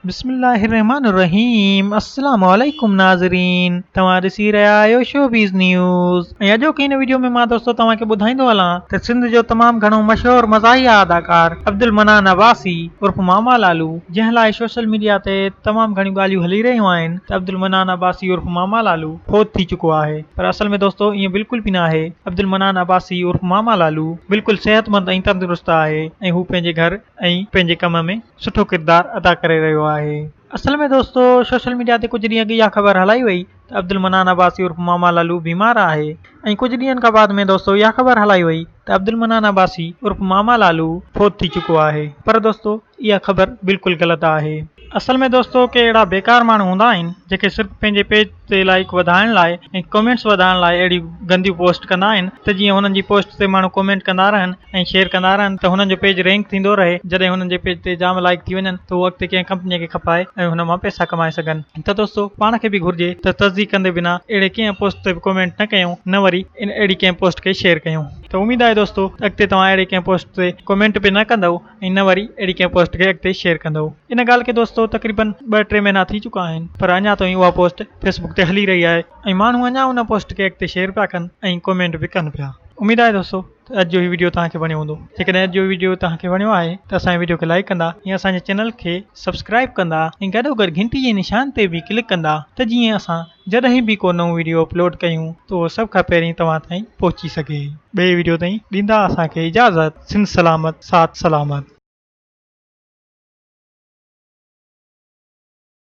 बिस्मिल्लाहिर्रहमानिर्रहीम अस्सलामु अलैकुम नाज़रीन तव्हां ॾिसी रहिया आहियो शोबीज़ न्यूज़ ऐं अॼोकी हिन वीडियो में मां दोस्तो तव्हांखे ॿुधाईंदो हलां त सिंध जो तमामु घणो मशहूरु मज़ाहिया अदाकार अब्दुल मनान अब्बासी उर्फ़ मामा लालू जंहिं लाइ सोशल मीडिया ते तमामु घणियूं ॻाल्हियूं हली रहियूं आहिनि त अब्दुल मनान अब्बासी उर्फ़ मामा लालू फ़ौत थी चुको आहे पर असल में दोस्तो ईअं बिल्कुल बि न आहे। अब्दुल मनान अब्बासी उर्फ़ मामा लालू बिल्कुल सेहतमंद ऐं तंदुरुस्त आहे ऐं हू पंहिंजे घर ऐं पंहिंजे कम में सुठो किरदारु अदा करे रहियो आहे। असल में दोस्तो सोशल मीडिया ते कुझु ॾींहं अॻु इहा ख़बर हलाई वई त अब्दुल मनान अब्बासी उर्फ़ मामा लालू बीमार आहे ऐं कुझु ॾींहंनि खां बाद में दोस्तो इहा ख़बर हलाई वई त अब्दुल मनान अब्बासी उर्फ़ मामा लालू फ़ौत थी चुको आहे। पर दोस्तो इहा ख़बर बिल्कुल ग़लति आहे। असल में दोस्तो के अहिड़ा बेकार माण्हू हूंदा आहिनि जेके सिर्फ़ु पंहिंजे पेज ते लाइक वधाइण लाइ ऐं कमेंट्स वधाइण लाइ अहिड़ी गंदियूं पोस्ट कंदा आहिनि त जीअं हुननि जी पोस्ट ते माण्हू कमेंट कंदा रहनि ऐं शेयर कंदा रहनि त हुननि जो पेज रैंक थींदो रहे। जॾहिं हुननि जे पेज ते जाम लाइक थी वञनि त उहो अॻिते कंहिं कंपनीअ खे खपाए ऐं हुन मां पैसा कमाए सघनि। त दोस्तो पाण खे बि घुर्जे त तस्दीक कंदे बिना अहिड़े कंहिं पोस्ट ते बि कमेंट न कयूं न वरी अहिड़ी कंहिं पोस्ट खे शेयर कयूं। त उमेद आहे दोस्तो अॻिते तव्हां अहिड़े कंहिं पोस्ट ते कमेंट बि न कंदव ऐं न वरी अहिड़ी कंहिं पोस्ट खे अॻिते शेयर कंदव। इन ॻाल्हि खे दोस्तो तक़रीबन 2-3 महीना थी चुका आहिनि पर अञा ताईं उहा पोस्ट फेसबुक ते हली रही आहे ऐं माण्हू अञा उन पोस्ट खे अॻिते शेयर पिया कनि ऐं कमेंट बि कनि पिया। उमेद आहे दोस्तो त अॼु जो ही वीडियो तव्हांखे वणियो हूंदो। जेकॾहिं अॼु जो वीडियो तव्हांखे वणियो आहे त असांजे वीडियो खे लाइक कंदा या असांजे चैनल खे सब्सक्राइब कंदा ऐं गॾोगॾु घंटी जे निशान ते बि क्लिक कंदा त जीअं असां जॾहिं बि को नओं वीडियो अपलोड कयूं त उहो सभ खां पहिरीं तव्हां ताईं पहुची सघे। ॿिए वीडियो ताईं ॾींदा असांखे इजाज़त। सिंध सलामत साथ सलामत।